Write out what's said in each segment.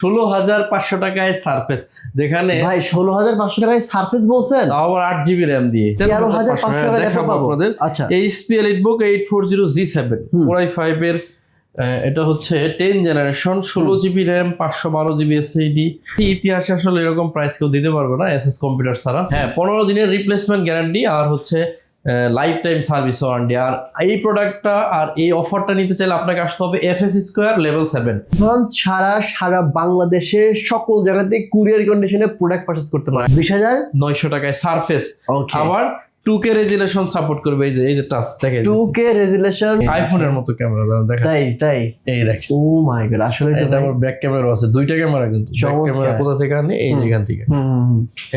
16,500 টাকায় সারফেস, যেখানে ভাই 16,500 টাকায় সারফেস বলছেন, আবার 8 GB RAM দিয়ে 13,500 টাকায় ল্যাপটপ পাবো। আচ্ছা, HP EliteBook 840G7 Core i5 এর এটা হচ্ছে 10 generation, 16 GB RAM, 512 GB SSD। ইতিহাসে আসলে এরকম প্রাইস কেউ দিতে পারবে না এসএস কম্পিউটার ছাড়া। হ্যাঁ, 15 দিনের রিপ্লেসমেন্ট গ্যারান্টি আর হচ্ছে লাইফ টাইম সার্ভিস ওয়ারেন্টি। আর এই প্রোডাক্টটা আর এই অফারটা নিতে চাইলে আপনাকে আসতে হবে FS Square লেভেল 7 অ্যাডভান্স ছাড়া সারা বাংলাদেশে সকল জায়গাতে কুরিয়ার কন্ডিশনে প্রোডাক্ট পারচেজ করতে পারেন 20,900 টাকায় সারফেস। আবার 2K রেজুলেশন সাপোর্ট করবে। এই যে টাচ দেখেন, 2K রেজুলেশন, আইফোনের মতো ক্যামেরা দেখেন। তাই এই দেখেন, ও মাই গড, আসলে এটা আমার ব্যাক ক্যামেরা আছে, দুইটা ক্যামেরা, কিন্তু ব্যাক ক্যামেরা কোথা থেকে আনি? এই যেখান থেকে।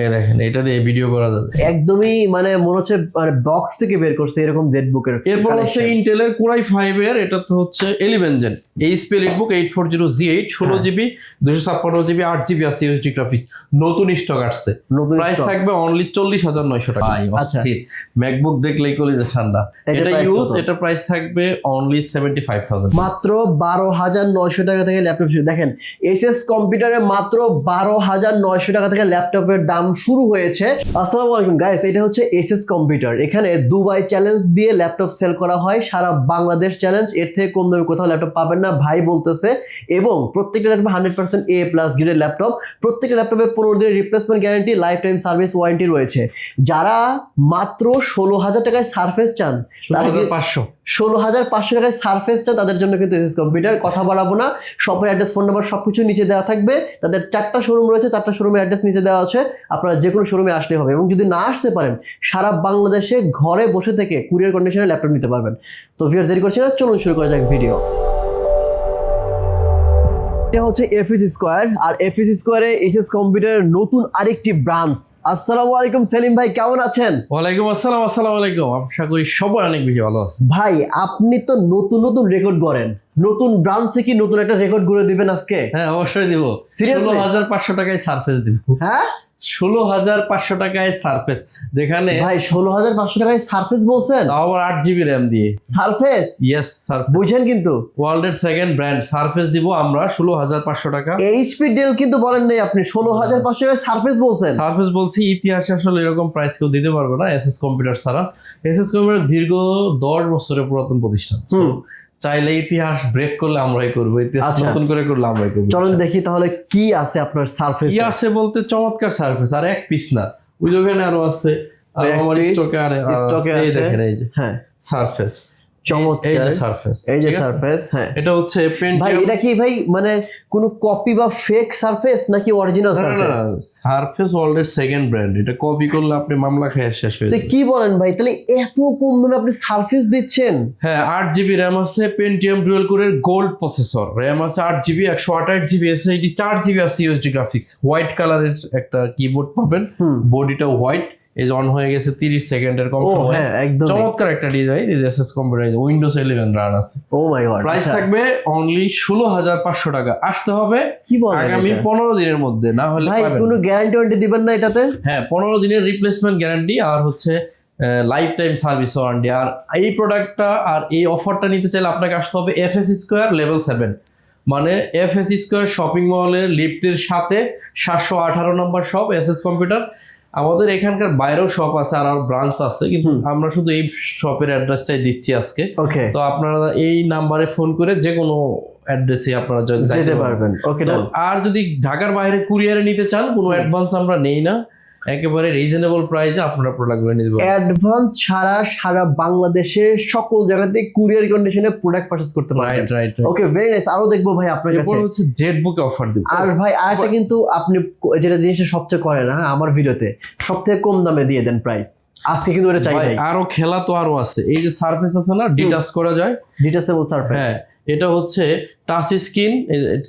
এই দেখেন, এটা দিয়ে ভিডিও করা যাবে। একদমই মানে মনে হচ্ছে মানে বক্স থেকে বের করছে এরকম জেটবুক এর। এরপর হচ্ছে ইন্টেলের Core i5 এর, এটা তো হচ্ছে 11 gen HP EliteBook 840G8 16GB 256GB 8GB আছে USD গ্রাফিক্স। নতুন স্টক আসছে, প্রাইস থাকবে অনলি 40,900 টাকা। অস্থির ম্যাকবুক দেখলেই কলিজা ঠান্ডা। এটা ইউজ, এটা প্রাইস থাকবে অনলি 75,000, মাত্র 12,900 টাকা থেকে ল্যাপটপ শুরু। দেখেন এসএস কম্পিউটারে মাত্র 12,900 টাকা থেকে ল্যাপটপের দাম শুরু হয়েছে। আসসালামু আলাইকুম গাইস, এটা হচ্ছে এসএস কম্পিউটার। এখানে দুবাই চ্যালেঞ্জ দিয়ে ল্যাপটপ সেল করা হয়, সারা বাংলাদেশ চ্যালেঞ্জ। এর থেকে কম দামে কোথাও ল্যাপটপ পাবেন না ভাই বলতেছে। এবং প্রত্যেকটা ল্যাপটপ 100% A+ গ্রেডের ল্যাপটপ। প্রত্যেকটা ল্যাপটপে 15 দিনের replacement guarantee, life time service warranty রয়েছে। যারা মাত্র 16,000 টাকায় সারফেস চান, 16,500 টাকায় সারফেস চান, তাদের জন্য কিন্তু এসএস কম্পিউটার। কথা বাড়াবো না, শপের অ্যাড্রেস, ফোন নাম্বার সবকিছু নিচে দেওয়া থাকবে। তাদের 4টা শোরুম রয়েছে, 4টা শোরুমের অ্যাড্রেস নিচে দেওয়া আছে। আপনারা যে কোনো শোরুমে আসলে হবে। এবং যদি না আসতে পারেন, সারা বাংলাদেশে ঘরে বসে থেকে কুরিয়ার কন্ডিশনে ল্যাপটপ নিতে পারবেন। তো ভিউয়ার দেরি করছি না, চলুন শুরু করা যাক ভিডিও। এটা হচ্ছে FS Square, আর FS Square এ এসএস কম্পিউটারের নতুন আরেকটি ব্রাঞ্চ। আসসালামু আলাইকুম সেলিম ভাই, কেমন আছেন? ওয়ালাইকুম আসসালাম। আসসালামু আলাইকুম, আশা করি সবাই অনেক বেশি ভালো আছে। ভাই আপনি তো নতুন রেকর্ড করেন, নতুন ব্রাঞ্চে কি নতুন একটা রেকর্ড করে দিবেন আজকে? হ্যাঁ, অবশ্যই দিব। 16,500 টাকায় সারফেস দিব। হ্যাঁ, 16,500 টাকায় সারফেস, যেখানে ভাই 16,500 টাকায় সারফেস বলছেন, আবার 8GB RAM দিয়ে সারফেস। ইয়েস, সারফেস বুঝেন কিন্তু ওয়ার্ল্ডের সেকেন্ড ব্র্যান্ড সারফেস দিব আমরা 16,500 টাকা। এইচপি ডেল কিন্তু বলেন নাই আপনি, 16,500 টাকায় সারফেস বলছেন। সারফেস বলছি, ইতিহাসে আসলে এরকম প্রাইস কেউ দিতে পারবে না এসএস কম্পিউটার ছাড়া। এসএস কম্পিউটার দীর্ঘ 10 বছরের পুরাতন প্রতিষ্ঠান। চাইলে ইতিহাস ব্রেক করলে আমরাই করবো, ইতিহাস নতুন করে করলে আমরাই করবো। চলুন দেখি তাহলে কি আছে আপনার সারফেস। কি আছে বলতে, চমৎকার সারফেস, আর এক পিস না, ওই দোকানে আরো আছে, আর আমার স্টকে এই দেখেন, এই যে হ্যাঁ সারফেস, চমৎকার, এই যে সারফেস, এই যে সারফেস। হ্যাঁ, এটা হচ্ছে ভাই এটা কি ভাই মানে কোন কপি বা ফেক সারফেস নাকি অরিজিনাল সারফেস? সারফেস ওয়ার্ল্ডের সেকেন্ড ব্র্যান্ড, এটা কপি করলে আপনি মামলা খেয়ে শেষ হয়ে যাবে। কি বলেন ভাই, তাহলে এত কম দামে আপনি সারফেস দিচ্ছেন? হ্যাঁ, 8GB RAM আছে, পেন্টিয়াম ডুয়াল কোরের গোল্ড প্রসেসর, RAM আছে 8GB 128GB SSD, 4GB আছে USD গ্রাফিক্স। হোয়াইট কালারের একটা কিবোর্ড পাবেন, বডিটাও হোয়াইট। এই যে অন হয়ে গেছে 30 সেকেন্ডের কম সময়। হ্যাঁ, একদম চমৎকার একটা ডিজাইন। এই এসএস কম্পিউটার উইন্ডোজ 11 রান আছে। ও মাই গড, প্রাইস থাকবে অনলি 16,500 টাকা। আসতে হবে কি বলেন আগামী 15 দিনের মধ্যে, না হলে ভাই কোনো গ্যারান্টি ওয়ারেন্টি দিবেন না এটাতে? হ্যাঁ, 15 দিনের রিপ্লেসমেন্ট গ্যারান্টি আর হচ্ছে লাইফ টাইম সার্ভিস ওয়ারেন্টি। আর এই প্রোডাক্টটা আর এই অফারটা নিতে চাইলে আপনাকে আসতে হবে FS Square লেভেল 7, মানে FS Square শপিং মলের লিফটের সাথে 718 নম্বর শপ এসএস কম্পিউটার। আমাদের এখানকার বাইরেও শপ আছে আর ব্রাঞ্চ আছে, কিন্তু আমরা শুধু এই শপের অ্যাড্রেসটাই দিচ্ছি আজকে। ওকে, তো আপনারা এই নাম্বারে ফোন করে যে কোনো অ্যাড্রেসে আপনারা যেতে পারবেন। ওকে, আর যদি ঢাকার বাইরে কুরিয়ারে নিতে চান, কোনো অ্যাডভান্স আমরা নেই না, একেবারে রিজনেবল প্রাইসে আপনারা প্রোডাক্টগুলো নিতে পারবেন। অ্যাডভান্স ছাড়া সারা বাংলাদেশে সকল জায়গাতে কুরিয়ার কন্ডিশনে প্রোডাক্ট পারচেজ করতে পারবেন। রাইট। ওকে, ভেরি নাইস। আরো দেখবো ভাই আপনার কাছে। এরপর হচ্ছে জেটবুকে অফার দিব। আর ভাই আরেকটা কিন্তু আপনি যেটা জিনিসটা সবচেয়ে করেন, হ্যাঁ, আমার ভিডিওতে সবথেকে কম দামে দিয়ে দেন প্রাইস। আজকে কিন্তু এটা চাই ভাই। আরো খেলা তো আরো আছে। এই যে সারফেস আছে না, ডিটাচ করা যায়, ডিটাচেবল সারফেস। হ্যাঁ, এটা হচ্ছে টাচ স্ক্রিন,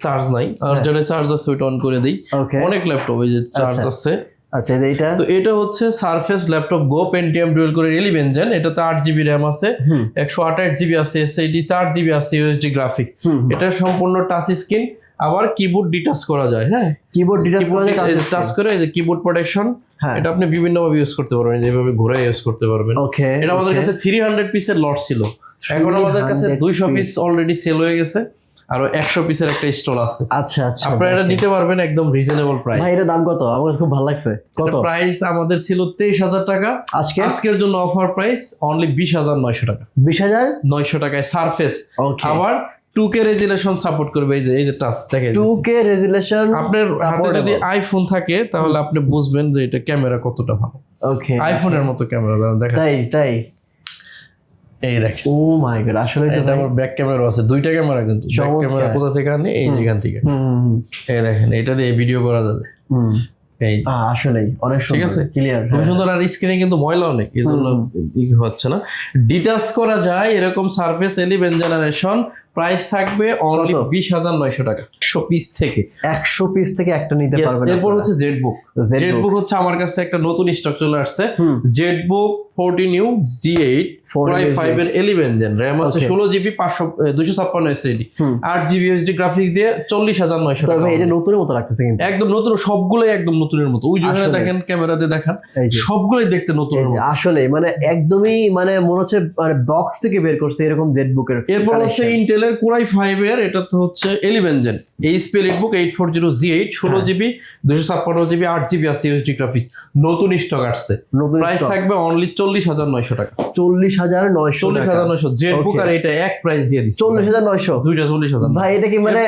চার্জ নাই, আর যেটা চার্জ আছে ওইটা অন করে দিই। অনেক ল্যাপটপ এই যে চার্জ আছে। আচ্ছা, এইটা তো এটা হচ্ছে সারফেস ল্যাপটপ গো পেন্টিয়াম ডুয়াল কোরের 11 জেন। এটাতে 8GB RAM আছে, 128GB আছে SSD, 4GB আছে USD গ্রাফিক্স। এটা সম্পূর্ণ টাচ স্ক্রিন, আবার কিবোর্ড ডিটাচ করা যায়। হ্যাঁ, কিবোর্ড ডিটাচ করা যায়, টাচ করে এই যে কিবোর্ড প্রোটেকশন। এটা আপনি বিভিন্ন ভাবে ইউজ করতে পারবেন, যেভাবে ঘুরে ইউজ করতে পারবেন। ওকে, এটা আমাদের কাছে 300 পিসের লট ছিল, এখন আমাদের কাছে 200 পিস অলরেডি সেল হয়ে গেছে। আরো 100 পিসের একটা স্টল আছে। আচ্ছা আচ্ছা, আপনারা এটা নিতে পারবেন একদম রিজনেবল প্রাইস। ভাই এটা দাম কত? আমার কাছে খুব ভালো লাগছে। কত প্রাইস? আমাদের ছিল 23,000 টাকা, আজকের জন্য অফার প্রাইস অনলি 20,900 টাকা। 20,900 টাকায় সারফেস, ওকে। আবার 2K রেজুলেশন সাপোর্ট করবে। এই যে টাচ দেখেন, 2K রেজুলেশন। আপনার হাতে যদি আইফোন থাকে তাহলে আপনি বুঝবেন যে এটা ক্যামেরা কতটা ভালো। ওকে, আইফোনের মতো ক্যামেরা দেখেন। তাই এই দেখেন, ও মাই গড, আসলে এটা আমার ব্যাক ক্যামেরা আছে, দুইটা ক্যামেরা, কিন্তু ব্যাক ক্যামেরা কোথা থেকে আনি? এই যেখান থেকে। এই দেখেন, এটা দিয়ে ভিডিও করা যাবে। এই আসলেই অনেক সুন্দর, ঠিক আছে, ক্লিয়ার, খুব সুন্দর। আর স্ক্রিনে কিন্তু ময়লা অনেক, এই জন্য হচ্ছে না। ডিটাচ করা যায় এরকম সারফেস 11 জেনারেশন, প্রাইস থাকবে অনলি 20,900 টাকা। 100 পিস থেকে 100 পিস থেকে একটা নিতে পারবেন। এরপর হচ্ছে জেটবুক। জেটবুক হচ্ছে আমার কাছে একটা নতুন স্টক চলে আসছে। Jetbook 14U G8 Core i5 এর 11 জেন, RAM আছে 16GB 256 SSD, 8GB USD graphics দিয়ে 40,900 টাকা। এটা নতুনের মতো লাগতেছে কিন্তু, একদম নতুন, সবগুলোই একদম নতুনের মতো। ওই জন্য দেখেন, ক্যামেরাতে দেখান, সবগুলোই দেখতে নতুনের মতো। আসলে মানে একদমই মানে মনে হচ্ছে মানে বক্স থেকে বের করছে এরকম জেটবুকের। এরপর হচ্ছে ইন্টেলের Core i5 এর, এটা তো হচ্ছে 11 gen HP EliteBook 840 G8 16GB 256GB 8GB আছে USD গ্রাফিক্স, নতুন স্টক আসছে। প্রাইস থাকবে অনলি 40,900 টাকা। 40,900 জেটবুক আর এটা এক প্রাইস দিয়ে দিচ্ছি, 40,900, দুইটা 40,000। ভাই এটা কি মানে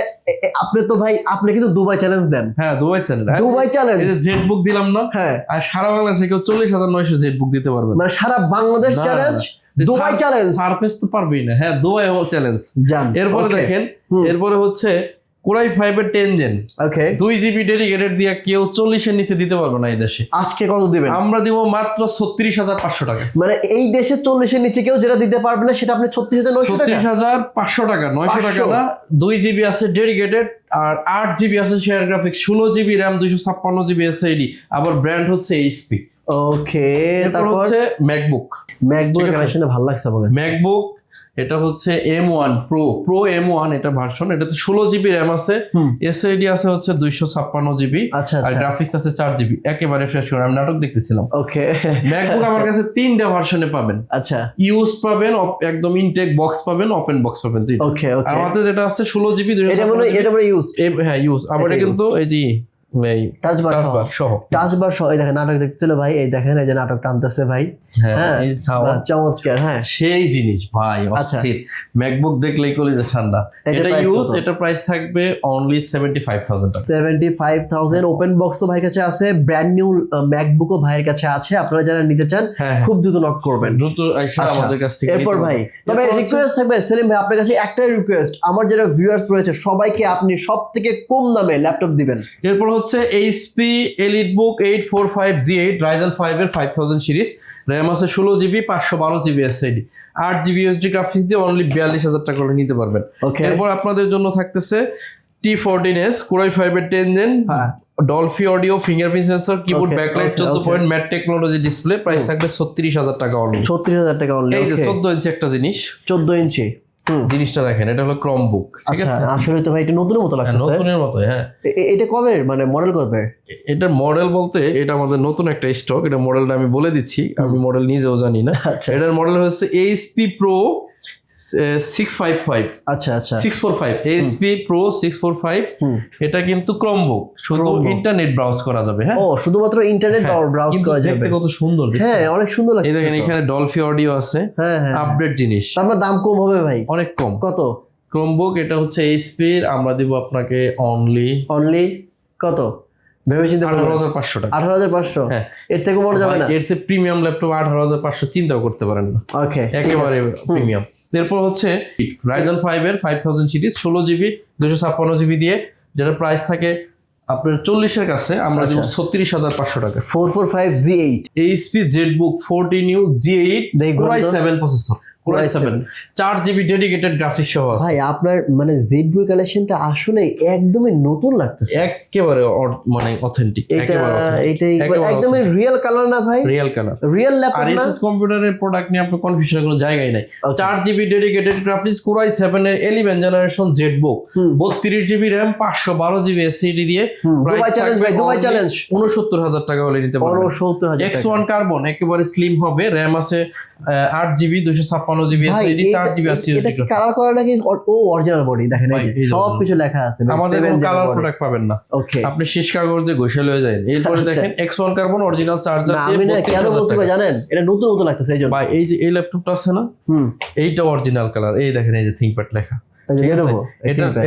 আপনি তো ভাই আপনি কিন্তু দুবাই চ্যালেঞ্জ দেন। হ্যাঁ, দুবাই চ্যালেঞ্জ, দুবাই চ্যালেঞ্জ। এই যে জেটবুক দিলাম না, হ্যাঁ, আর সারা বাংলাদেশে কেউ 40,900 জেটবুক দিতে পারবে না। মানে সারা Bangladesh challenge, Dubai challenge. Surface তো পারবেই না, হ্যাঁ দুবাই চ্যালেঞ্জ। এরপরে দেখেন, এরপরে হচ্ছে Core i5 এর 10 জেন, ওকে, 2GB ডেডিকেটেড দিয়ে কেউ 40 এর নিচে দিতে পারবে না এই দেশে। আজকে কত দিবেন? আমরা দিব মাত্র 36,500 টাকা। মানে এই দেশে 40 এর নিচে কেউ যেটা দিতে পারবে না সেটা আপনি 36,900 টাকা। 36,500 টাকা, 900 টাকা না। 2GB আছে ডেডিকেটেড, আর 8GB আছে share graphics, 16GB RAM 256GB SSD, আবার ব্র্যান্ড হচ্ছে HP। ওকে, তারপর হচ্ছে ম্যাকবুক। ম্যাকবুক কালেকশনে ভালো লাগছে আমার কাছে। ম্যাকবুক এটা হচ্ছে M1 Pro M1 এটা ভার্সন, এটাতে 16GB RAM আছে, SSD আছে হচ্ছে 256GB, আর গ্রাফিক্স আছে 4GB। একেবারে ফ্রেশ করে, আমি নাটক দেখতেছিলাম। ওকে, ম্যাকবুক আমার কাছে 3টা ভার্সনে পাবেন। আচ্ছা, ইউজ পাবেন, একদম ইনটেক বক্স পাবেন, ওপেন বক্স পাবেন। ওকে ওকে, আর আমাদের যেটা আছে 16GB, এটা মানে ইউজ, হ্যাঁ ইউজ। আবার এটা কিন্তু এই যে টাচবার সহ এই দেখেন নাটক দেখছিল ভাই, এই দেখেন এই যে নাটক টানতেছে ভাই। হ্যাঁ, চমৎকার। হ্যাঁ, সেই জিনিস ভাই, অস্থির। ম্যাকবুক দেখলেই কলিজা ঠান্ডা। এটা ইউজ, এটা প্রাইস থাকবে অনলি 75,000 টাকা। 75,000 ওপেন বক্সও ভাইয়ের কাছে আছে, ব্র্যান্ড নিউ ম্যাকবুকও ভাইয়ের কাছে আছে। আপনারা যারা নিতে চান খুব দ্রুত নক করবেন, দ্রুত এসে আমাদের কাছ থেকে। এরপর ভাই তবে রিকোয়েস্ট থাকবে সেলিম ভাই, আপনার কাছে একটাই রিকোয়েস্ট, আমার যারা ভিউয়ার্স রয়েছে সবাইকে আপনি সবথেকে কম দামে ল্যাপটপ দিবেন। এরপর হচ্ছে HP EliteBook 845 G8 Ryzen 5 এর 5000 সিরিজ, RAM আছে 16GB 512GB SSD, 8GB USD graphics দিয়ে অনলি 42,000 টাকা করে নিতে পারবেন। এরপর আপনাদের জন্য থাকতেছে T14S Core i5 এর 10 gen, Dolby audio, fingerprint sensor, keyboard, backlight, 14 point matte technology display, price থাকবে 36,000 টাকা অনলি। 36,000 টাকা অনলি। এই যে 14 ইঞ্চি একটা জিনিস, 14 ইঞ্চি জিনিসটা দেখেন, এটা হলো ক্রমবুক। ঠিক আছে, আসলে তো ভাই এটা নতুনের মতো লাগছে। নতুনের মতো, হ্যাঁ। এটা কবে মানে মডেল কবে? এটা মডেল বলতে এটা আমাদের নতুন একটা স্টক, এটা মডেলটা আমি বলে দিচ্ছি, আমি মডেল নিজেও জানি না। এটার মডেল হচ্ছে HP Pro 655, আচ্ছা আচ্ছা 645, HP Pro 645। এটা কিন্তু ক্রমবুক, শুধু ইন্টারনেট ব্রাউজ করা যাবে। হ্যাঁ, ও শুধুমাত্র ইন্টারনেট ব্রাউজ করা যাবে। দেখতে কত সুন্দর, হ্যাঁ অনেক সুন্দর লাগছে। এই দেখেন, এখানে ডলফি অডিও আছে, হ্যাঁ আপডেট জিনিস। তার দাম কম হবে ভাই, অনেক কম। কত? ক্রমবুক এটা হচ্ছে HP এর, আমরা দিব আপনাকে অনলি কত ভেবে চিন্তা 18,500 টাকা। 18,500, হ্যাঁ, এর থেকে মনে যাবে না। এর চেয়ে প্রিমিয়াম ল্যাপটপ 18,500 চিন্তাও করতে পারেন না। ওকে, একেবারে প্রিমিয়াম। এরপর হচ্ছে Ryzen 5 এর 5000 সিরিজ 16GB 256GB দিয়ে, যেটা প্রাইস থাকে আপনার 40 এর কাছে, আমরা দিব 36,500 টাকা। 445 G8 HP ZBook 14U G8 Core i7 processor, Core i7 4GB dedicated graphics সহ আছে। ভাই আপনার মানে ZBook কালেকশনটা আসলে একদমই নতুন লাগতেছে, একেবারে মানে অথেন্টিক, এটাই একদমই রিয়েল কালার না ভাই, রিয়েল কালার, রিয়েল ল্যাপটপ না। আরএসএস কম্পিউটারের প্রোডাক্ট নিয়ে আপনার কনফিউশনের কোনো জায়গাই নাই। 4GB dedicated graphics, Core i7 এর 11 generation ZBook, 32GB RAM 512GB SSD দিয়ে, দুবাই চ্যালেঞ্জ ভাই, দুবাই চ্যালেঞ্জ 69,000 টাকা হলে নিতে পারবেন। 69,000 X1 কার্বন, একেবারে স্লিম হবে, RAM আছে 8GB 256 256 ভাই SSD 4GB এটা কি কালার করা নাকি ও অরিজিনাল বডি দেখেন এই ভাই, যে এই যে সব original। কিছু লেখা আছে আমাদের কোনো কালার প্রোডাক্ট পাবেন না, ওকে আপনি শীষ কাগজে ঘষে লয়ে যাবেন। এরপরে আচ্ছা। দেখেন X1 কার্বন অরিজিনাল চার্জার না দিয়ে আমি না কেন 32,000 বলছি ভাই টাকা। জানেন এটা নতুন নতুন লাগতেছে এই জন্য ভাই এই যে এই ল্যাপটপটা আছে না, হুম এইটা অরিজিনাল কালার, এই দেখেন এই যে থিংকপ্যাড লেখা, এই যে ঠিক আছে? Lenovo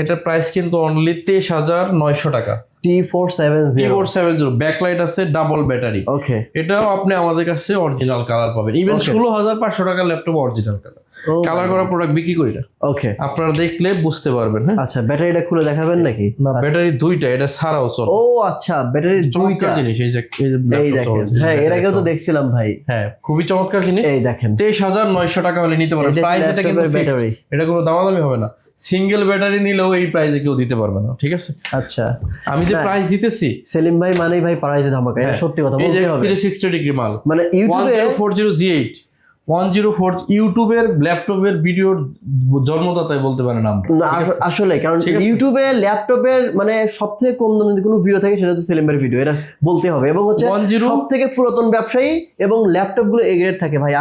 এটার প্রাইস কিন্তু অনলি 23,900 টাকা। T470 T470 ব্যাকলাইট আছে, ডাবল ব্যাটারি, ওকে এটাও আপনি আমাদের কাছে অরিজিনাল কালার পাবেন। Even Okay. 16,500 টাকার ল্যাপটপ অরিজিনাল কালার, কালার করা প্রোডাক্ট বিক্রি করি না, ওকে আপনারা দেখলে বুঝতে পারবেন। হ্যাঁ, আচ্ছা ব্যাটারিটা খুলে দেখাবেন নাকি না ব্যাটারি দুইটা, এটা ছাড়াও চলে। ও আচ্ছা ব্যাটারি দুইটা চমৎকার জিনিস, এই যে এই laptop দেখেন চলছে, হ্যাঁ এই এর আগেও তো laptop। দেখছিলাম ভাই হ্যাঁ খুবই চমৎকার জিনিস। এই দেখেন 23,900 টাকা হলে নিতে পারবেন। এটা প্রাইস এটা কিন্তু laptop এর fixed, battery। এটা কোনো দামাদামি হবে না। সিঙ্গেল ব্যাটারি নিলেও এই প্রাইসে কেউ দিতে পারবে না, ঠিক আছে? আচ্ছা আমি যে না। প্রাইস দিতেছি, সেলিম ভাই মানেই ভাই পারাইছে ধামাকা এটা হ্যাঁ, সত্যি কথা এই যে বলতে হবে 360 ডিগ্রি মাল, মানে ইউটিউবে 1040G8 104 ইউটিউবের ল্যাপটপের ভিডিওর জন্মদাতাই বলতে পারেন আমরা। না, আসলে কারণ ঠিক আছে। ইউটিউবে ল্যাপটপের মানে সব থেকে কম দামে যদি কোনো ভিডিও থাকে সেটা হচ্ছে সেলিম ভাইয়ের ভিডিও, এটা বলতে হবে। এবং হচ্ছে 10 সব থেকে পুরাতন ব্যবসায়ী এবং ল্যাপটপ গুলো এ গ্রেড থাকে ভাই।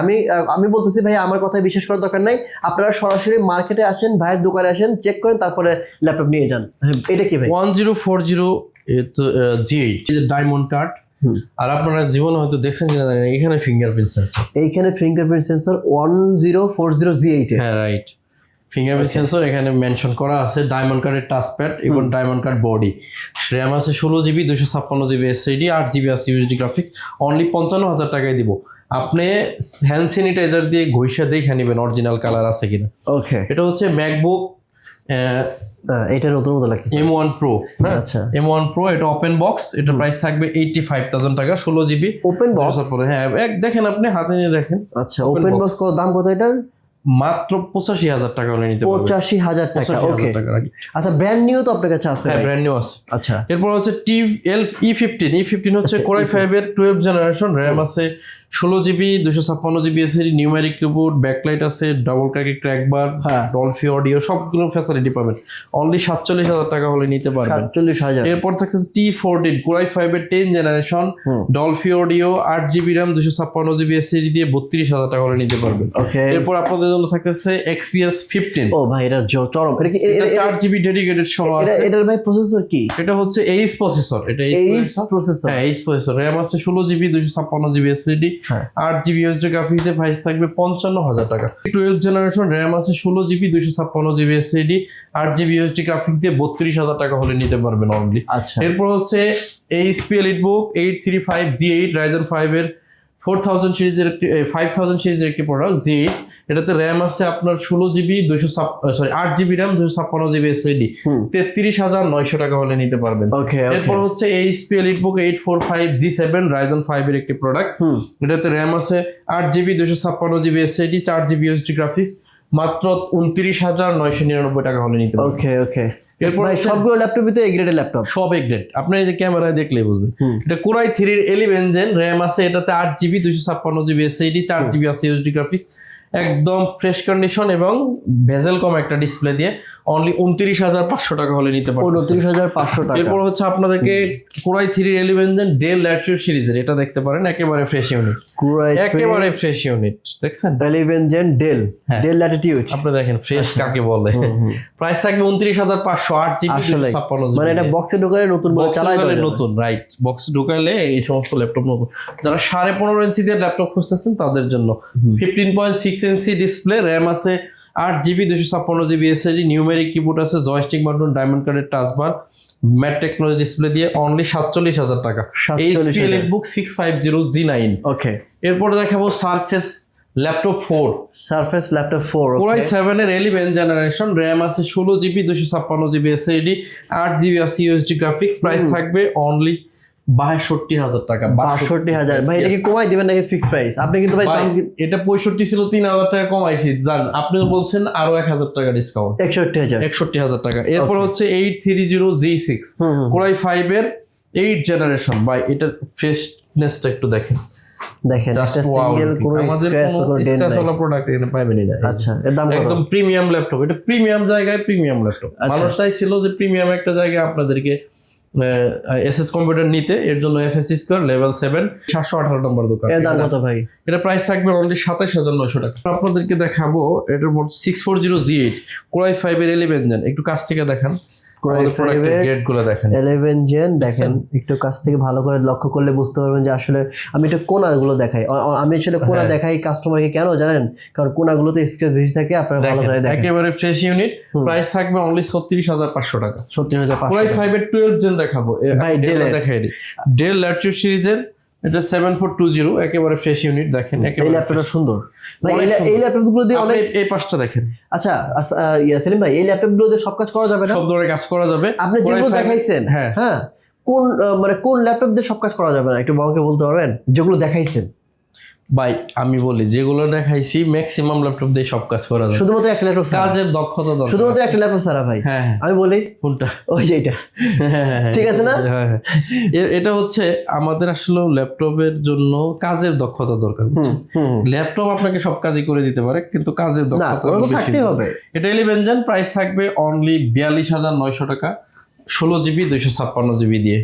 আমি বলতেছি ভাই আমার কথায় বিশ্বাস করার দরকার নাই, আপনারা সরাসরি মার্কেটে আসেন, ভাইয়ের দোকানে আসেন, চেক করেন, তারপরে ল্যাপটপ নিয়ে যান। হ্যাঁ, এটা কি ভাই 1040G8 এই যে ডায়মন্ড কাট, আর আপনারা জীবনে হয়তো দেখছেন কিনা জানি না, এখানে ফিঙ্গারপ্রিন্ট সেন্সর। এইখানে ফিঙ্গারপ্রিন্ট সেন্সর 1040G8 হ্যাঁ রাইট, ফিঙ্গারপ্রিন্ট সেন্সর এখানে মেনশন করা আছে। ডায়মন্ড কার্ডের টাচপ্যাড এবং ডায়মন্ড কার্ড বডি, র্যাম আছে 16GB 256GB SSD 8GB আছে ইউএসডি গ্রাফিক্স। অনলি 55,000 টাকায় দিব। আপনি হ্যান্ড স্যানিটাইজার দিয়ে ঘষে দেখে নেবেন অরিজিনাল কালার আছে কিনা। ওকে এটা হচ্ছে ম্যাকবুক এটা নতুন মতো লাগছে M1 Pro। হ্যাঁ আচ্ছা M1 Pro, এটা ওপেন বক্স, এটা প্রাইস থাকবে 85,000 টাকা 16GB। ওপেন বক্স হ্যাঁ দেখেন, আপনি হাতে নিয়ে দেখেন, আচ্ছা ওপেন বক্স দাম কত এটার মাত্র 85,000 টাকা হলে নিতে পারবেন। 85,000 টাকা 85,000 ওকে টাকা রাখি। আচ্ছা ব্র্যান্ড নিউ তো আপনার কাছে আছে হ্যাঁ ভাই? ব্র্যান্ড নিউ আছে। আচ্ছা এরপর হচ্ছে E15 হচ্ছে Core i5 এর 12 জেনারেশন, র্যাম আছে 16GB 256GB SSD, numeric keyboard, backlight আছে, ডাবল ক্র্যাক বার, হ্যাঁ। ডলফি অডিও, সবগুলো ফ্যাসিলিটি পাবেন। অনলি 47,000 টাকা হলে নিতে পারবেন। 47,000 এরপর থাকছে T14 Core i5 এর 10 generation, ডলফি audio, 8GB RAM 256GB SSD দিয়ে 32,000 টাকা হলে নিতে পারবেন। ওকে এরপর আপনাদের জন্য থাকতেছে XPS 15, ও ভাই এটা চরম এটা কি এটা 4GB ডেডিকেটেড সহ আছে। এটার ভাই প্রসেসর কি এটা হচ্ছে এইচ প্রসেসর, এটা এইচ প্রসেসর হ্যাঁ এইচ প্রসেসর, র্যাম আছে 16GB 256GB SSD, হ্যাঁ। 8GB ইউএসডি গ্রাফিক্সে প্রাইস থাকবে 55,000 টাকা। 12 জেনারেশন, র্যাম আছে 16GB 256GB SSD, 8GB USD graphics দিয়ে 32,000 টাকা হলে নিতে পারবেন অনলি। আচ্ছা এরপর হচ্ছে HP EliteBook 835G8 Ryzen 5 এর 4000 সিরিজের একটি 5000 সিরিজের একটি প্রোডাক্ট G8। এটাতে র্যাম আছে আপনার 16GB 8GB RAM 256GB SSD, 33,900 টাকা হলে নিতে পারবেন। ওকে এরপর হচ্ছে HP EliteBook 845G7 Ryzen 5 এর একটি প্রোডাক্ট, এটাতে র্যাম আছে 8GB 256GB SSD, 4GB USD graphics, মাত্র 29,999 টাকা হলে নিতে পারবেন। ওকে ওকে এরপর ভাই হচ্ছে সবগুলো ল্যাপটপই তো এ গ্রেডের ল্যাপটপ সব গ্রেড, আপনি এই যে ক্যামেরায় দেখলেই বুঝবেন। এটা Core i3 এর 11 জেন, র্যাম আছে এটাতে 8GB 256GB SSD, 4GB আছে ইউএসডি গ্রাফিক্স, একদম ফ্রেশ কন্ডিশন এবং ভেজেল কম একটা ডিসপ্লে দিয়ে অনলি 29,500 টাকা হলে নিতে পারবেন। 29,500 টাকা এরপর হচ্ছে আপনাদেরকে Core i3 এর 11 জেন ডেল ল্যাটিটিউড সিরিজের, এটা দেখতে পারেন, একেবারে ফ্রেশ ইউনিট, Core i3 একেবারে ফ্রেশ ইউনিট দেখছেন। 11 জেন ডেল হ্যাঁ। ডেল ল্যাটিটিউড আপনি দেখেন ফ্রেশ কাকে বলে। প্রাইস থাকবে 29,500, 8GB আসলে 256GB, মানে এটা বক্সে ঢোকালে নতুন বলে বক্স চালাই ঢুকালে দেওয়া যাবে। নতুন, রাইট, বক্স ঢুকালে এই সমস্ত ল্যাপটপ নতুন। যারা 15.5 ইঞ্চি দিয়ে ল্যাপটপ খুঁজতেছেন তাদের জন্য 15.6 ইঞ্চি ডিসপ্লে, র্যাম আছে 8GB 256GB SSD, numeric keyboard আছে, জয়স্টিক বাটন, ডায়মন্ড কার্ডের টাচবার, ম্যাট টেকনোলজি ডিসপ্লে দিয়ে অনলি 47,000 টাকা। 47,000 HP EliteBook 650G9। ওকে এরপর দেখাবো surface laptop 4 surface laptop 4 Core ওকে i7 এর 11 জেনারেশন, র্যাম আছে 16GB 256GB SSD, 8GB আছে ইউএসডি গ্রাফিক্স, প্রাইস থাকবে অনলি 62,000 টাকা। 62,000 ভাই এটা কি কমাই দিবেন নাকি ফিক্স প্রাইস? আপনি কিন্তু ভাই ভাই, দাম এটা 65 ছিল, 3,000 টাকা কমাইছি জান, আপনি বলছেন আরো 1,000 টাকা ডিসকাউন্ট, 61,000 61,000 টাকা। এরপর হচ্ছে 830G6 Core i5 এর 8 জেনারেশন, ভাই এটার ফ্রেশনেসটা একটু দেখেন, দেখেন জাস্ট একটা ওয়াও। সিঙ্গেল কোনো আমাদের স্ক্র্যাচ কোনো কোনো ডেন্ট স্ক্র্যাচ নাই। ওয়ালা প্রোডাক্ট এখানে পাবেনই না। আচ্ছা এর দাম কত? একদম প্রিমিয়াম ল্যাপটপ, এটা প্রিমিয়াম জায়গায় প্রিমিয়াম ল্যাপটপ। মানুষ চাইছিল যে প্রিমিয়াম একটা জায়গায় আপনাদেরকে এসএস কম্পিউটার নিতে, এর জন্য এফএসি স্কোয়ার লেভেল 7 718 নম্বর দোকান। এর দাম কত ভাই? এটা প্রাইস থাকবে অনলি 27900 টাকা। আপনাদেরকে দেখাবো এটার মোট 640G8 Core i5 এর 11 জেন। একটু কাছ থেকে দেখান, Core i5 এর গ্রেডগুলো দেখেন, 11 জেন দেখেন, একটু কাছ থেকে ভালো করে লক্ষ্য করলে বুঝতে পারবেন যে আসলে আমি একটু কোনাগুলো দেখাই। আমি আসলে কোনা দেখাই কাস্টমারকে কেন জানেন? কারণ কোনাগুলোতে স্ক্র্যাচ বেশি থাকে, আপনারা ভালো করে দেখেন। একেবারে ফ্রেশ ইউনিট, প্রাইস থাকবে অনলি 36500 টাকা। 36500। Core i5 এর 12 জেন দেখাবো, ভাই ডেল দেখাই দিই। ডেল ল্যাটিটিউড সিরিজের এটা 7420, একেবারে ফ্রেশ ইউনিট দেখেন। এই ল্যাপটপটা সুন্দর ভাই, এই ল্যাপটপগুলো দিয়ে অনেক। এই পাশটা দেখেন। আচ্ছা সেলিম ভাই, এই ল্যাপটপগুলো দিয়ে সব কাজ করা যাবে না? সব ধরনের কাজ করা যাবে। আপনি যেগুলো দেখাইছেন, হ্যাঁ, কোন মানে কোন ল্যাপটপ দিয়ে সব কাজ করা যাবে না একটু আমাকে বলতে পারবেন? যেগুলো দেখাইছেন ভাই আমি বলি, যেগুলো দেখাইছি ম্যাক্সিমাম ল্যাপটপ দিয়ে সব কাজ করা যায়। শুধুমাত্র একটা ল্যাপটপ, কাজের দক্ষতা দরকার। শুধুমাত্র একটা ল্যাপটপ ছাড়া ভাই। হ্যাঁ আমি বলি কোনটা? ওই যে এটা, ঠিক আছে না? এটা হচ্ছে আমাদের আসলে ল্যাপটপের জন্য কাজের দক্ষতা দরকার। ল্যাপটপ আপনাকে সব কাজই করে দিতে পারে, কিন্তু কাজের দক্ষতা থাকতে হবে। এটা 11 জেন, প্রাইস থাকবে অনলি 42900 টাকা 16GB 256GB দিয়ে।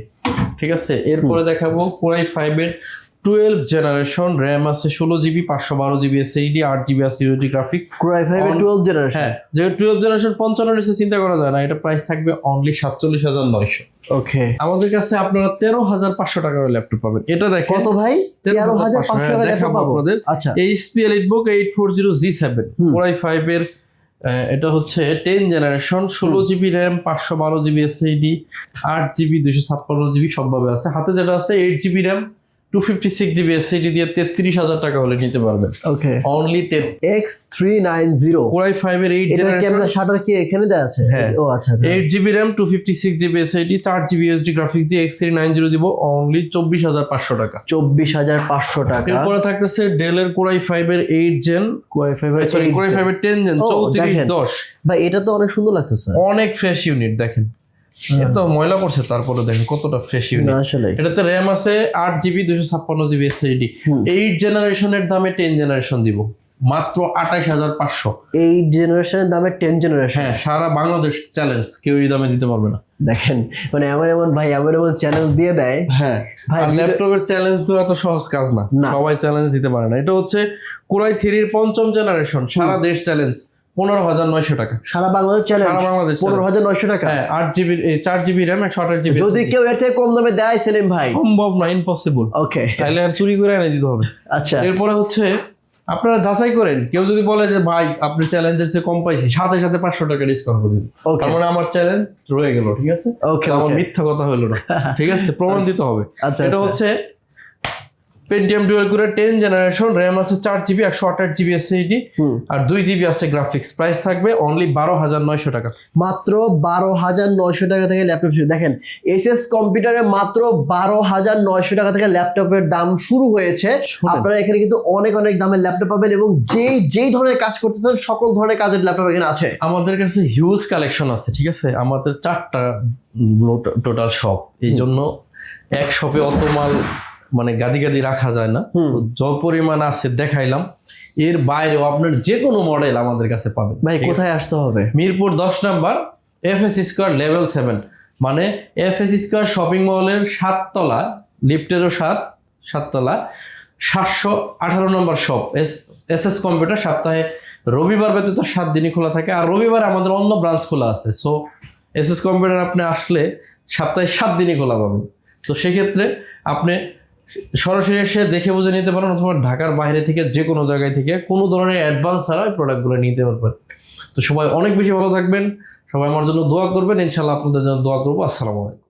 ঠিক আছে, এরপরে দেখাবো Core i5 এর 12 জেনারেশন, র্যাম আছে 16GB 512GB SSD, 8GB আছে ইউএসডি গ্রাফিক্স। Core i5 এর 12 জেনারেশন, হ্যাঁ, যে 12 জেনারেশন 55 নিচে চিন্তা করা যায় না। এটা প্রাইস থাকবে অনলি 47900। ওকে, আমাদের কাছে আপনারা 13500 টাকার ল্যাপটপ পাবেন। এটা দেখেন কত ভাই? 13500 টাকা ল্যাপটপ পাবো আপনাদের। আচ্ছা, HP EliteBook 840G7 Core i5 এর এটা হচ্ছে 10 generation, 16GB RAM 512GB SSD, 8GB 256GB সবভাবে আছে। হাতে যেটা আছে 8GB র্যাম 256GB SSD দিয়ে 33000 টাকা হলে নিতে পারবেন। ওকে, অনলি X390 Core i5 এর 8 জেনারেশন। ক্যামেরা শাটার কি এখানে দেয়া আছে? ও আচ্ছা আচ্ছা, 8GB RAM 256GB SSD, 4GB USD graphics দিয়ে X390 দিব অনলি 24500 টাকা। 24500 টাকা। এরপরে থাকতেছে ডেল এর Core i5 এর 8 জেন, Core i5 এর Core i5 এর 10 জেন 3410। ভাই এটা তো অনেক সুন্দর লাগতেছে, অনেক ফ্রেশ ইউনিট দেখেন। এত ময়লা পড়ছে তারপরে দেখেন কতটা ফ্রেশ ইউনিট। আসলে এটাতে র্যাম আছে 8GB 256GB SSD। 8 জেনারেশনের দামে 10 জেনারেশন দিব মাত্র 28500। 8 জেনারেশনের দামে 10 জেনারেশন, হ্যাঁ, সারা বাংলাদেশ চ্যালেঞ্জ, কেউ এই দামে দিতে পারবে না। দেখেন মানে এমন ভাই এমন চ্যালেঞ্জ দিয়ে দেয়। হ্যাঁ ভাই, ল্যাপটপের চ্যালেঞ্জ তো এত সহজ কাজ না, সবাই চ্যালেঞ্জ দিতে পারে না। এটা হচ্ছে Core i3 এর 5ম জেনারেশন, সারা দেশ চ্যালেঞ্জ 15900 টাকা। সারা বাংলাদেশ চ্যালেঞ্জ, সারা বাংলাদেশ 15900 টাকা। হ্যাঁ, 8GB 4GB র্যাম 128GB। যদি কেউ এর থেকে কম দামে দেয় সেলিম ভাই, সম্ভব না, ইম্পসিবল। ওকে, তাহলে আর চুরি করে এনে দিতে হবে। আচ্ছা, এরপরে হচ্ছে আপনারা যাচাই করেন, কেউ যদি বলে যে ভাই আপনি চ্যালেঞ্জের চেয়ে কম পাইছি, সাথে সাথে 500 টাকা ডিসকাউন্ট করে দিন। তার মানে আমার চ্যালেঞ্জ রয়ে গেল, ঠিক আছে? ওকে, আমার মিথ্যা কথা হলো না, ঠিক আছে? প্রমাণ দিতে হবে। আচ্ছা, এটা হচ্ছে Pentium Dual Core 10 generation, RAM আছে 4GB 128GB SSD, আর 2GB আছে গ্রাফিক্স। প্রাইস থাকবে অনলি 12900 টাকা। মাত্র 12900 টাকা থেকে ল্যাপটপ শুরু। দেখেন এসএস কম্পিউটারে মাত্র 12900 টাকা থেকে ল্যাপটপের দাম শুরু হয়েছে। আপনারা এখানে কিন্তু অনেক অনেক দামের ল্যাপটপ পাবেন, এবং যেই ধরনের কাজ করতেছেন সকল ধরনের কাজের ল্যাপটপ এখানে আছে। আমাদের কাছে হিউজ কালেকশন আছে, ঠিক আছে? আমাদের 4টা টোটাল শপ, এই জন্য এক শপে অত মাল মানে গাদি রাখা যায় না। তো যে পরিমাণ আছে দেখাইলাম, এর বাইরেও আপনার যে কোনো মডেল আমাদের কাছে পাবেন। ভাই কোথায় আসতে হবে? মিরপুর 10 নম্বর এফএসি স্কয়ার লেভেল 7, মানে এফএসি স্কয়ার শপিং মলের 7 তলা, লিফটেরও 7 তলা, 718 নম্বর শপ এসএস কম্পিউটার। সপ্তাহে রবিবার ব্যতীত 7 দিনই খোলা থাকে, আর রবিবার আমাদের অন্য ব্রাঞ্চ খোলা আছে। সো এসএস কম্পিউটার আপনি আসলে সপ্তাহে 7 দিনই খোলা পাবেন। তো সেক্ষেত্রে আপনি সরাসরি এসে দেখে বুঝে নিতে পারেন, অথবা ঢাকার বাইরে থেকে যে কোনো জায়গায় থেকে কোনো ধরনের অ্যাডভান্স ছাড়া এই প্রোডাক্টগুলো নিতে পারবেন। তো সবাই অনেক বেশি ভালো থাকবেন, সবাই আমার জন্য দোয়া করবেন, ইনশাল্লাহ আপনাদের জন্য দোয়া করবো। আসসালামু আলাইকুম।